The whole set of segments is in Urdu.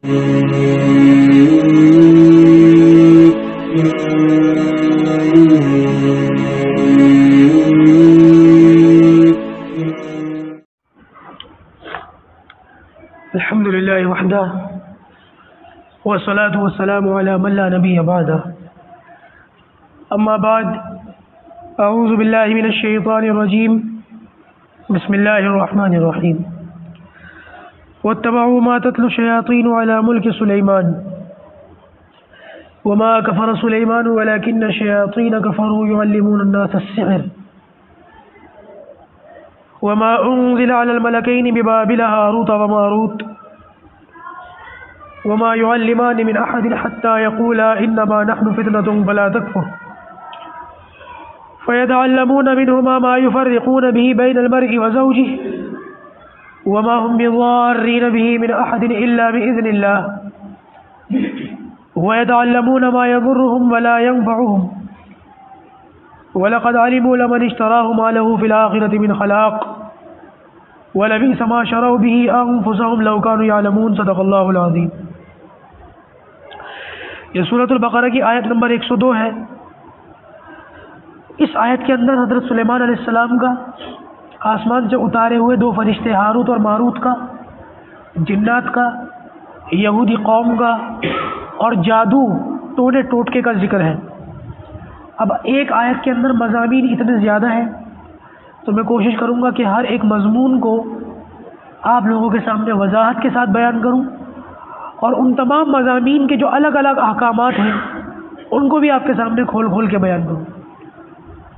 الحمد للہ وحدہ والصلاة والسلام علی من لا نبی بعدہ اما بعد اعوذ باللہ من الشیطان الرجیم بسم اللہ الرحمن الرحیم واتبعوا ما تتلو الشیاطین علی ملک سلیمان وما كفر سلیمان ولكن الشیاطین كفروا يعلمون الناس السحر وما انزل على الملكين ببابل هاروت وماروت وما يعلمان من احد حتى يقولا انما نحن فتنة فلا تكفر فيتعلمون منهما ما يفرقون به بين المرء وزوجه وما هم بضارين به من احد الا باذن الله ويتعلمون ما يضرهم ولا ينفعهم وَلَقَدْ عَلِمُوا لَمَنِ اشْتَرَاهُ مَا لَهُ فِي الْآخِرَةِ مِنْ خَلَاقٍ وَلَبِئْسَ مَا شَرَوْا بِهِ أَنفُسَهُمْ لَوْ كَانُوا يَعْلَمُونَ صدق اللہ العظیم۔ یہ سورۃ البقرہ کی آیت نمبر 102 ہے۔ اس آیت کے اندر حضرت سلیمان علیہ السلام کا آسمان سے اتارے ہوئے 2 فرشتے ہاروت اور ماروت کا، جنات کا، یہودی قوم کا اور جادو ٹونے ٹوٹکے کا ذکر ہے۔ اب ایک آیت کے اندر مضامین اتنے زیادہ ہیں تو میں کوشش کروں گا کہ ہر ایک مضمون کو آپ لوگوں کے سامنے وضاحت کے ساتھ بیان کروں اور ان تمام مضامین کے جو الگ الگ احکامات ہیں ان کو بھی آپ کے سامنے کھول کھول کے بیان کروں۔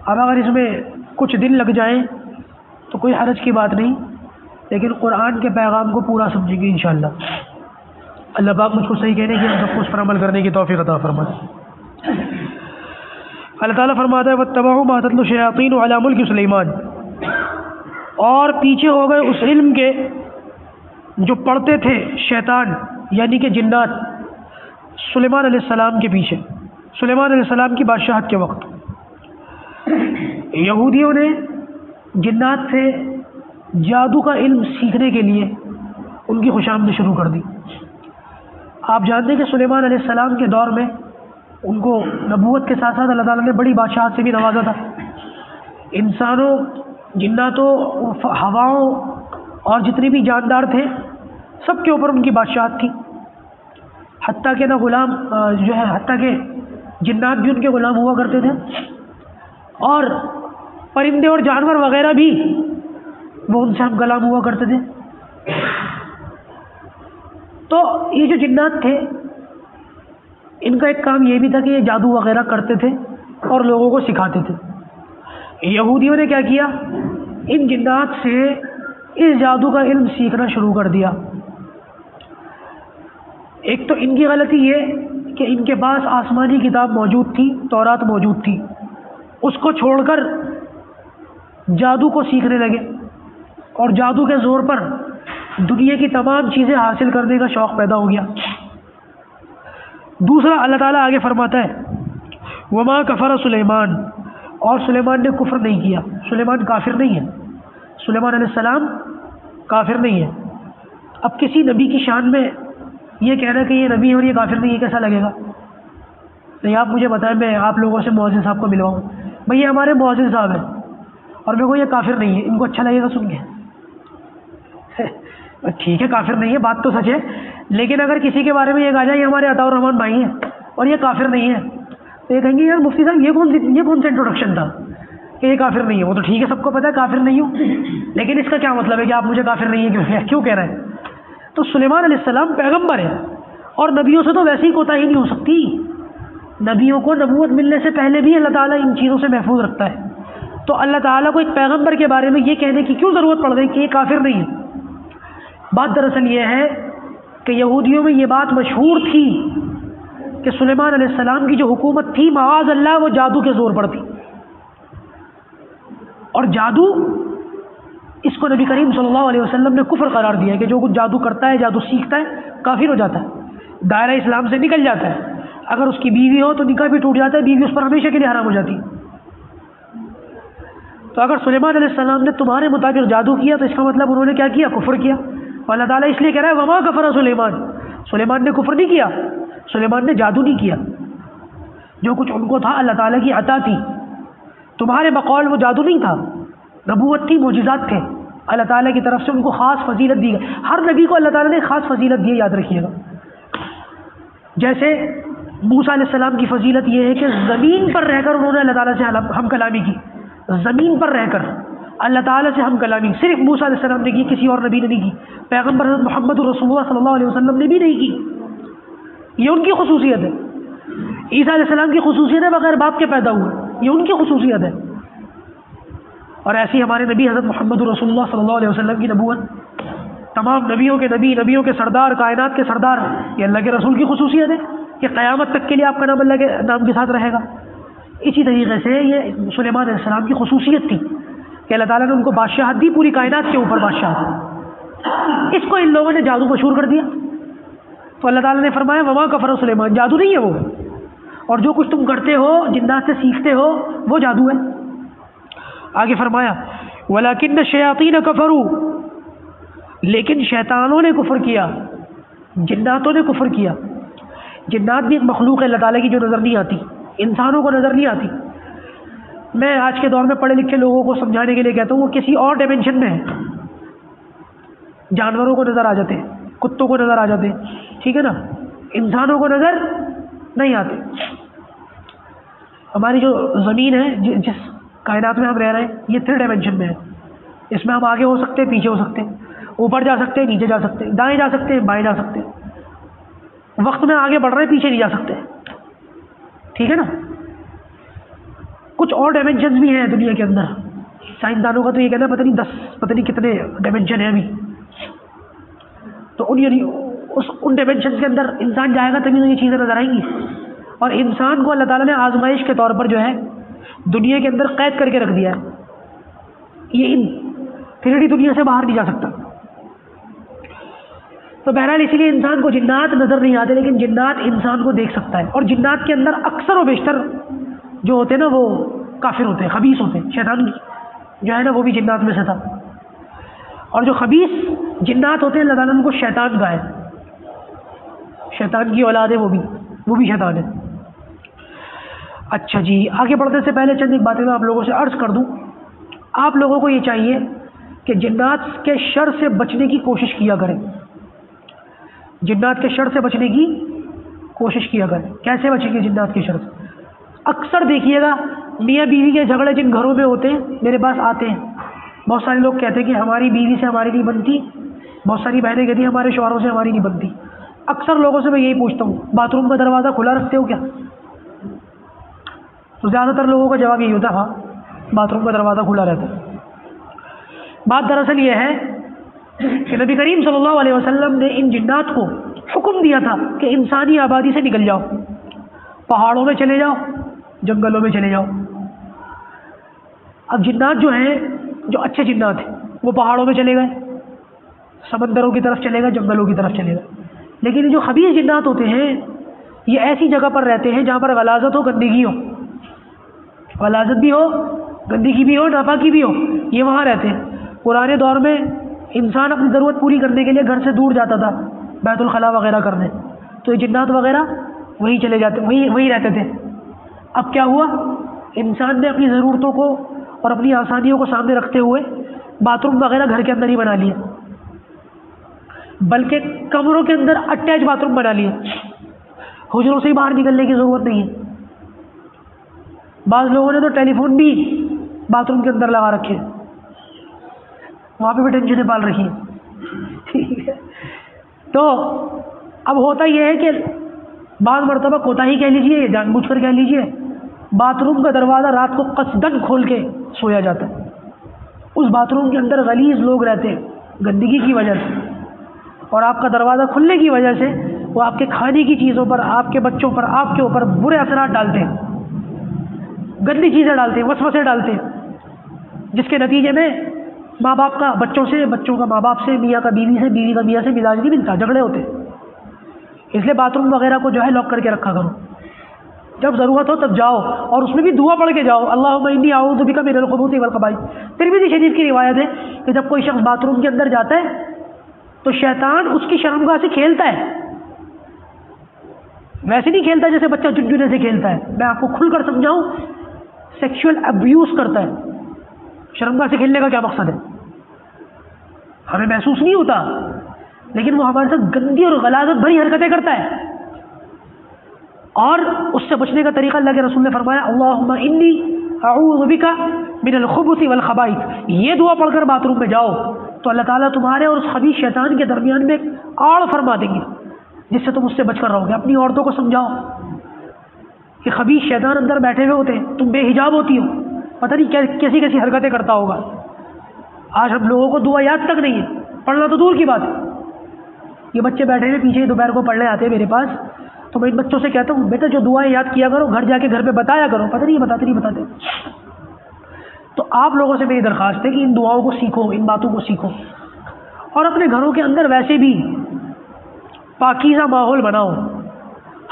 اب اگر اس میں کچھ دن لگ جائیں تو کوئی حرج کی بات نہیں، لیکن قرآن کے پیغام کو پورا سمجھیں گے انشاءاللہ۔ اللہ پاک مجھ کو صحیح کہنے کی، ہم سب کو اس پر عمل کرنے کی توفیق عطا فرمائے۔ اللہ تعالیٰ فرماتا ہے وَاتَّبَعُوا مَا تَتْلُو الشَّيَاطِينُ عَلَى مُلْكِ سُلَيْمَانَ، اور پیچھے ہو گئے اس علم کے جو پڑھتے تھے شیطان یعنی کہ جنات سلیمان علیہ السلام کے پیچھے، سلیمان علیہ السلام کی بادشاہت کے وقت۔ یہودیوں نے جنات سے جادو کا علم سیکھنے کے لیے ان کی خوشامد شروع کر دی۔ آپ جانتے ہیں کہ سلیمان علیہ السلام کے دور میں ان کو نبوت کے ساتھ ساتھ اللہ تعالیٰ نے بڑی بادشاہت سے بھی نوازا تھا۔ انسانوں، جناتوں، ہواؤں اور جتنے بھی جاندار تھے سب کے اوپر ان کی بادشاہت تھی، حتیٰ کہ حتیٰ کہ جنات بھی ان کے غلام ہوا کرتے تھے اور پرندے اور جانور وغیرہ بھی وہ ان سے ہم غلام ہوا کرتے تھے۔ تو یہ جو جنات تھے ان کا ایک کام یہ بھی تھا کہ یہ جادو وغیرہ کرتے تھے اور لوگوں کو سکھاتے تھے۔ یہودیوں نے کیا کیا، ان جنات سے اس جادو کا علم سیکھنا شروع کر دیا۔ ایک تو ان کی غلطی یہ کہ ان کے پاس آسمانی کتاب موجود تھی، تورات موجود تھی، اس کو چھوڑ کر جادو کو سیکھنے لگے اور جادو کے زور پر دنیا کی تمام چیزیں حاصل کرنے کا شوق پیدا ہو گیا۔ دوسرا اللہ تعالیٰ آگے فرماتا ہے وما کفر سلیمان، اور سلیمان نے کفر نہیں کیا۔ سلیمان کافر نہیں ہے، سلیمان علیہ السلام کافر نہیں ہے۔ اب کسی نبی کی شان میں یہ کہنا کہ یہ نبی ہے اور یہ کافر نہیں ہے کیسا لگے گا؟ نہیں، آپ مجھے بتائیں، میں آپ لوگوں سے مؤذن صاحب کو ملواؤں، بھئی یہ ہمارے مؤذن صاحب ہیں اور میرے کو یہ کافر نہیں ہے، ان کو اچھا لگے گا سن کے؟ ٹھیک ہے کافر نہیں ہے، بات تو سچ ہے، لیکن اگر کسی کے بارے میں یہ کہا جائے یہ ہمارے عطاء الرحمن بھائی ہیں اور یہ کافر نہیں ہے تو یہ کہیں گے یار مفتی صاحب یہ کون سا انٹروڈکشن تھا کہ یہ کافر نہیں ہے؟ وہ تو ٹھیک ہے، سب کو پتہ ہے کافر نہیں ہوں، لیکن اس کا کیا مطلب ہے کہ آپ مجھے کافر نہیں ہے کیوں کہہ رہے ہیں؟ تو سلیمان علیہ السلام پیغمبر ہے اور نبیوں سے تو ویسے ہی کوتاہی نہیں ہو سکتی۔ نبیوں کو نبوت ملنے سے پہلے بھی اللہ تعالیٰ ان چیزوں سے محفوظ رکھتا ہے، تو اللہ تعالیٰ کو ایک پیغمبر کے بارے میں یہ کہنے کی کیوں ضرورت پڑ گئی کہ یہ کافر نہیں ہے؟ بات دراصل یہ ہے کہ یہودیوں میں یہ بات مشہور تھی کہ سلیمان علیہ السلام کی جو حکومت تھی معاذ اللہ وہ جادو کے زور پر تھی، اور جادو اس کو نبی کریم صلی اللہ علیہ وسلم نے کفر قرار دیا ہے کہ جو کچھ جادو کرتا ہے، جادو سیکھتا ہے، کافر ہو جاتا ہے، دائرہ اسلام سے نکل جاتا ہے۔ اگر اس کی بیوی ہو تو نکاح بھی ٹوٹ جاتا ہے، بیوی اس پر ہمیشہ کے لیے حرام ہو جاتی ہے۔ تو اگر سلیمان علیہ السلام نے تمہارے مطابق جادو کیا تو اس کا مطلب انہوں نے کیا کیا؟ کفر کیا۔ اور اللہ تعالیٰ اس لیے کہہ رہا ہے وما کفر سلیمان، سلیمان نے کفر نہیں کیا، سلیمان نے جادو نہیں کیا، جو کچھ ان کو تھا اللہ تعالیٰ کی عطا تھی. تمہارے بقول وہ جادو نہیں تھا، نبوت تھی، معجزات تھے، اللہ تعالیٰ کی طرف سے ان کو خاص فضیلت دی گئی. ہر نبی کو اللہ تعالیٰ نے خاص فضیلت دی ہے، یاد رکھیے گا. جیسے موسیٰ علیہ السلام کی فضیلت یہ ہے کہ زمین پر رہ کر انہوں نے اللہ تعالیٰ سے ہم کلامی کی. زمین پر رہ کر اللہ تعالیٰ سے ہم کلامی صرف موسیٰ علیہ السلام نے کی، کسی اور نبی نے نہیں کی. پیغمبر حضرت محمد رسول اللہ صلی اللہ علیہ وسلم نے بھی نہیں کی. یہ ان کی خصوصیت ہے. عیسیٰ علیہ السلام کی خصوصیت ہے بغیر باپ کے پیدا ہوئے، یہ ان کی خصوصیت ہے. اور ایسی ہمارے نبی حضرت محمد رسول اللہ صلی اللہ علیہ وسلم کی نبوت، تمام نبیوں کے نبی، نبیوں کے سردار، کائنات کے سردار، یہ اللہ کے رسول کی خصوصیت ہے کہ قیامت تک کے لیے آپ کا نام اللہ کے نام کے ساتھ رہے گا. اسی طریقے سے یہ سلیمان علیہ السلام کی خصوصیت تھی کہ اللہ تعالیٰ نے ان کو بادشاہت دی، پوری کائنات کے اوپر بادشاہت. اس کو ان لوگوں نے جادو مشہور کر دیا. تو اللہ تعالیٰ نے فرمایا وما کفر سلیمان، جادو نہیں ہے وہ، اور جو کچھ تم کرتے ہو، جنات سے سیکھتے ہو، وہ جادو ہے. آگے فرمایا وَلَكِنَّ الشَّيَاطِينَ كَفَرُوا، لیکن شیطانوں نے کفر کیا، جناتوں نے کفر کیا. جنات بھی ایک مخلوق ہے اللہ تعالیٰ کی جو نظر نہیں آتی، انسانوں کو نظر نہیں آتی. میں آج کے دور میں پڑھے لکھے لوگوں کو سمجھانے کے لیے کہتا ہوں وہ کسی اور ڈائمینشن میں ہے. جانوروں کو نظر آ جاتے ہیں، کتوں کو نظر آ جاتے ہیں، ٹھیک ہے نا، انسانوں کو نظر نہیں آتے. ہماری جو زمین ہے، جس کائنات میں ہم رہ رہے ہیں، یہ 3 ڈائمینشن میں ہے. اس میں ہم آگے ہو سکتے ہیں، پیچھے ہو سکتے ہیں، اوپر جا سکتے ہیں، نیچے جا سکتے ہیں، دائیں جا سکتے ہیں، بائیں جا سکتے ہیں. وقت میں آگے بڑھ رہے ہیں، پیچھے نہیں جا سکتے، ٹھیک ہے نا. کچھ اور ڈائمینشنز بھی ہیں دنیا کے اندر. سائنسدانوں کا تو یہ کہنا ہے پتہ نہیں کتنے ڈائمینشن ہیں ابھی. تو ان ڈائمینشنز کے اندر انسان جائے گا تبھی تو یہ چیزیں نظر آئیں گی. اور انسان کو اللہ تعالیٰ نے آزمائش کے طور پر جو ہے دنیا کے اندر قید کر کے رکھ دیا ہے. یہ ان 3D دنیا سے باہر نہیں جا سکتا. تو بہرحال اسی لیے انسان کو جنات نظر نہیں آتے، لیکن جنات انسان کو دیکھ سکتا ہے. اور جنات کے اندر اکثر و بیشتر جو ہوتے ہیں نا وہ کافر ہوتے ہیں، خبیث ہوتے ہیں. شیطان جو ہے نا وہ بھی جنات میں سے تھا. اور جو خبیث جنات ہوتے ہیں اللہ تعالیٰ نے ان کو شیطان کہا ہے. شیطان کی اولاد ہے وہ بھی شیطان ہے. اچھا جی، آگے بڑھنے سے پہلے چند ایک باتیں میں آپ لوگوں سے عرض کر دوں. آپ لوگوں کو یہ چاہیے کہ جنات کے شر سے بچنے کی کوشش کیا کریں. جنات کے شر سے بچنے کی کوشش کیا کریں. کیسے بچیں گے جنات کے شر سے؟ اکثر دیکھیے گا میاں بیوی کے جھگڑے جن گھروں میں ہوتے ہیں میرے پاس آتے ہیں. بہت سارے لوگ کہتے ہیں کہ ہماری بیوی سے ہماری نہیں بنتی، بہت ساری بہنیں کہتی ہیں ہمارے شوہروں سے ہماری نہیں بنتی. اکثر لوگوں سے میں یہی پوچھتا ہوں باتھ روم کا دروازہ کھلا رکھتے ہو کیا؟ تو زیادہ تر لوگوں کا جواب یہی ہوتا ہے ہاں باتھ روم کا دروازہ کھلا رہتا ہے. بات دراصل یہ ہے کہ نبی کریم صلی اللہ علیہ وسلم نے ان جنات کو حکم دیا تھا کہ انسانی آبادی سے نکل جاؤ، پہاڑوں میں چلے جاؤ، جنگلوں میں چلے جاؤ. اب جنات جو ہیں، جو اچھے جنات ہیں، وہ پہاڑوں میں چلے گئے، سمندروں کی طرف چلے گئے، جنگلوں کی طرف چلے گئے. لیکن جو خبیث جنات ہوتے ہیں یہ ایسی جگہ پر رہتے ہیں جہاں پر غلاظت ہو، گندگی ہو، غلاظت بھی ہو، گندگی بھی ہو، ناپاکی بھی ہو، یہ وہاں رہتے ہیں. پرانے دور میں انسان اپنی ضرورت پوری کرنے کے لیے گھر سے دور جاتا تھا بیت الخلاء وغیرہ کرنے، تو یہ جنات وغیرہ وہیں چلے جاتے، وہیں رہتے تھے. اب کیا ہوا؟ انسان نے اپنی ضرورتوں کو اور اپنی آسانیوں کو سامنے رکھتے ہوئے باتھ روم وغیرہ گھر کے اندر ہی بنا لیے، بلکہ کمروں کے اندر اٹیچ باتھ روم بنا لیے. حجروں سے ہی باہر نکلنے کی ضرورت نہیں ہے. بعض لوگوں نے تو ٹیلی فون بھی باتھ روم کے اندر لگا رکھے، وہاں پہ بھی ٹینشنیں پال رکھی ہیں. ٹھیک ہے، تو اب ہوتا یہ ہے کہ بعض مرتبہ کوتاہی کہہ لیجیے یا جان بوجھ کر کہہ لیجیے، باتھ روم کا دروازہ رات کو قصدن کھول کے سویا جاتا ہے. اس باتھ روم کے اندر غلیظ لوگ رہتے ہیں گندگی کی وجہ سے، اور آپ کا دروازہ کھلنے کی وجہ سے وہ آپ کے کھانے کی چیزوں پر، آپ کے بچوں پر، آپ کے اوپر برے اثرات ڈالتے ہیں، گندی چیزیں ڈالتے ہیں، وسوسے ڈالتے ہیں، جس کے نتیجے میں ماں باپ کا بچوں سے، بچوں کا ماں باپ سے، میاں کا بیوی سے، بیوی کا میاں سے مزاج نہیں ملتا، جھگڑے ہوتے ہیں. اس لیے باتھ روم وغیرہ کو جو ہے لاک کر کے رکھا کرو. جب ضرورت ہو تب جاؤ، اور اس میں بھی دعا پڑھ کے جاؤ، اللہم انی اعوذ بک من الخبث والخبائث. ترمذی شریف کی روایت ہے کہ جب کوئی شخص باتھ روم کے اندر جاتا ہے تو شیطان اس کی شرمگاہ سے کھیلتا ہے ویسے نہیں کھیلتا جیسے بچہ چنچنے سے کھیلتا ہے. میں آپ کو کھل کر سمجھاؤں, سیکشل ابیوز کرتا ہے. شرمگاہ سے کھیلنے کا کیا مقصد ہے؟ ہمیں محسوس نہیں ہوتا, لیکن وہ ہمارے ساتھ گندی اور غلاظت بھری حرکتیں کرتا ہے. اور اس سے بچنے کا طریقہ اللہ کے رسول نے فرمایا, اللہم انی اعوذ بک من الخبث والخبائث. یہ دعا پڑھ کر باتھ روم میں جاؤ تو اللہ تعالیٰ تمہارے اور اس خبیث شیطان کے درمیان میں ایک آڑ فرما دیں گے, جس سے تم اس سے بچ کر رہو گے. اپنی عورتوں کو سمجھاؤ کہ خبیث شیطان اندر بیٹھے ہوئے ہوتے ہیں, تم بے حجاب ہوتی ہو, پتہ نہیں کیسی کیسی حرکتیں کرتا ہوگا. آج ہم لوگوں کو دعا یاد تک نہیں ہے, پڑھنا تو دور کی بات ہے. یہ بچے بیٹھے ہوئے پیچھے دوپہر کو پڑھنے آتے ہیں میرے پاس, تو میں ان بچوں سے کہتا ہوں بیٹا جو دعائیں یاد کیا کرو گھر جا کے گھر پہ بتایا کرو. پتہ نہیں بتاتے. تو آپ لوگوں سے میری درخواست ہے کہ ان دعاؤں کو سیکھو, ان باتوں کو سیکھو, اور اپنے گھروں کے اندر ویسے بھی پاکیزہ ماحول بناؤ.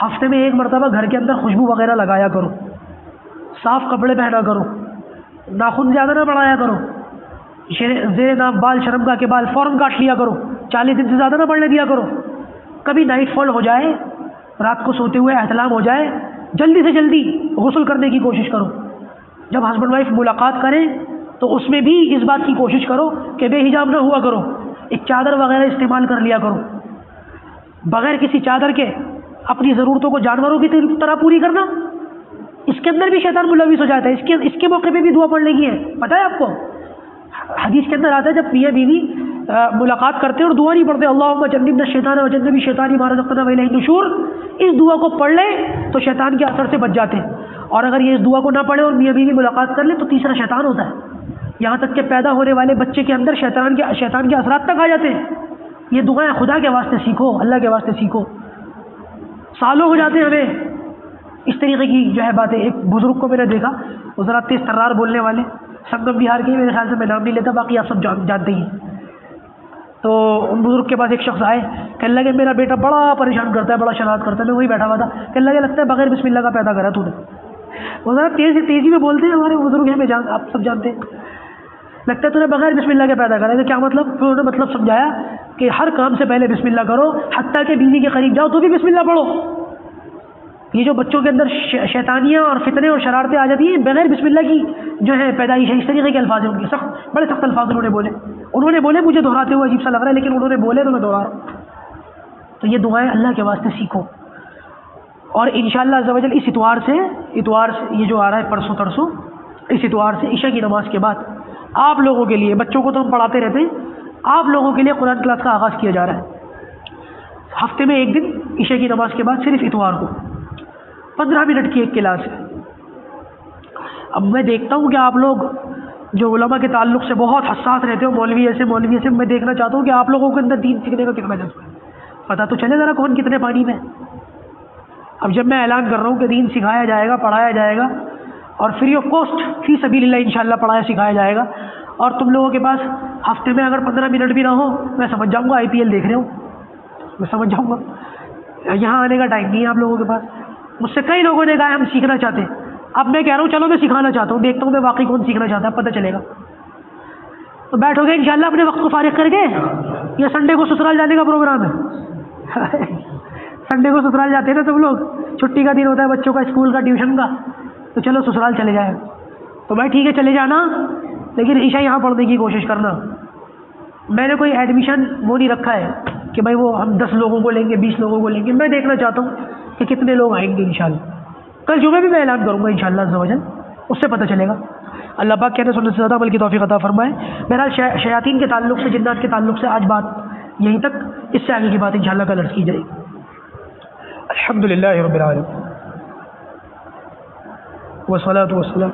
ہفتے میں ایک مرتبہ گھر کے اندر خوشبو وغیرہ لگایا کرو, صاف کپڑے پہنا کرو, ناخن زیادہ نہ بڑھایا کرو, زیر نام بال شرمگاہ کے بال فوراً کاٹ لیا کرو, 40 دن سے زیادہ نہ بڑھنے دیا کرو. کبھی نائٹ فال ہو جائے, رات کو سوتے ہوئے احتلام ہو جائے, جلدی سے جلدی غسل کرنے کی کوشش کرو. جب ہسبینڈ وائف ملاقات کریں تو اس میں بھی اس بات کی کوشش کرو کہ بے حجاب نہ ہوا کرو, ایک چادر وغیرہ استعمال کر لیا کرو. بغیر کسی چادر کے اپنی ضرورتوں کو جانوروں کی طرح پوری کرنا, اس کے اندر بھی شیطان ملوث ہو جاتا ہے. اس کے موقع پہ بھی دعا پڑھنے کی ہے. پتہ ہے آپ کو حدیث کے اندر آتا ہے جب میاں بیوی ملاقات کرتے اور دعا نہیں پڑھتے, اللہم جنبنا الشیطان وجنب الشیطان ما رزقتنا والیہ النشور, اس دعا کو پڑھ لیں تو شیطان کے اثر سے بچ جاتے ہیں. اور اگر یہ اس دعا کو نہ پڑھے اور میاں بیوی ملاقات کر لیں تو تیسرا شیطان ہوتا ہے. یہاں تک کہ پیدا ہونے والے بچے کے اندر شیطان کے اثرات تک آ جاتے ہیں. یہ دعائیں خدا کے واسطے سیکھو, اللہ کے واسطے سیکھو. سالوں ہو جاتے ہیں ہمیں اس طریقے کی جو ہے باتیں. ایک بزرگ کو میں نے دیکھا, وہ ذرا تیز ترار بولنے والے, سنگم بہار کے, میرے خیال سے میں نام نہیں لیتا, باقی آپ سب جانتے ہی. تو ان بزرگ کے پاس ایک شخص آئے, کہنے لگے میرا بیٹا بڑا پریشان کرتا ہے, بڑا شرارت کرتا ہے. میں وہی بیٹھا ہوا تھا, کہنے لگے لگتا ہے بغیر بسم اللہ کا پیدا کرا تو نے. وہ ذرا تیزی میں بولتے ہیں, ہمارے بزرگ ہیں, آپ سب جانتے ہیں. لگتا ہے تو نے بغیر بسم اللہ کے پیدا کرا ہے. کیا مطلب؟ پھر انہوں نے مطلب سمجھایا کہ ہر کام سے پہلے بسم اللہ کرو, حتیٰ کہ بیوی کے قریب جاؤ تو بھی بسم اللہ پڑھو. یہ جو بچوں کے اندر شیطانیاں اور فتنے اور شرارتیں آ جاتی ہیں بغیر بسم اللہ کی جو ہے پیدائش ہے, اس طریقے کے الفاظ ہیں ان کے, بڑے سخت الفاظ انہوں نے بولے. مجھے دہراتے ہوئے عجیب سا لگ رہا ہے, لیکن انہوں نے بولے تو میں دہرا رہا ہوں. تو یہ دعائیں اللہ کے واسطے سیکھو. اور انشاءاللہ عز و جل اس اتوار سے یہ جو آ رہا ہے پرسوں ترسوں, اس اتوار سے عشاء کی نماز کے بعد آپ لوگوں کے لیے, بچوں کو تو ہم پڑھاتے رہتے ہیں, آپ لوگوں کے لیے قرآن کلاس کا آغاز کیا جا رہا ہے. ہفتے میں ایک دن عشاء کی نماز کے بعد صرف اتوار کو 15 منٹ کی ایک کلاس ہے. اب میں دیکھتا ہوں کہ آپ لوگ جو علماء کے تعلق سے بہت حساس رہتے ہو, مولوی ایسے, میں دیکھنا چاہتا ہوں کہ آپ لوگوں کے اندر دین سیکھنے کا کتنا جذبہ ہے. پتہ تو چلے ذرا کون کتنے پانی میں. اب جب میں اعلان کر رہا ہوں کہ دین سکھایا جائے گا, پڑھایا جائے گا, اور فری آف کاسٹ فی سبیل اللہ انشاءاللہ پڑھایا سکھایا جائے گا, اور تم لوگوں کے پاس ہفتے میں اگر 15 منٹ بھی نہ ہو, میں سمجھ جاؤں گا IPL دیکھ رہے ہوں, میں سمجھ جاؤں گا یہاں آنے کا ٹائم نہیں ہے آپ لوگوں کے پاس. مجھ سے کئی لوگوں نے کہا ہم سیکھنا چاہتے ہیں. اب میں کہہ رہا ہوں چلو میں سکھانا چاہتا ہوں, دیکھتا ہوں میں واقعی کون سیکھنا چاہتا ہے, پتہ چلے گا. تو بیٹھو گے انشاءاللہ اپنے وقت کو فارغ کر کے, یا سنڈے کو سسرال جانے کا پروگرام ہے؟ سنڈے کو سسرال جاتے ہیں نا سب لوگ, چھٹی کا دن ہوتا ہے بچوں کا, اسکول کا, ٹیوشن کا, تو چلو سسرال چلے جائیں. تو بھائی ٹھیک ہے چلے جانا, لیکن عشاء یہاں پڑھنے کی کوشش کرنا. میں نے کوئی ایڈمیشن وہ نہیں رکھا ہے کہ بھائی وہ ہم 10 لوگوں کو لیں گے, 20 لوگوں کو لیں گے. میں دیکھنا چاہتا ہوں کہ کتنے لوگ آئیں گے انشاءاللہ. کل جمعے بھی میں اعلان کروں گا انشاءاللہ عز و جل, اس سے پتہ چلے گا. اللہ پاک کہنے سننے سے زیادہ عمل کی توفیق عطا فرمائے. بہرحال شیاطین کے تعلق سے, جنات کے تعلق سے آج بات یہیں تک, اس سے آگے کی بات انشاءاللہ کل عرض کی جائے گی. الحمدللہ رب العالمین والصلاۃ والسلام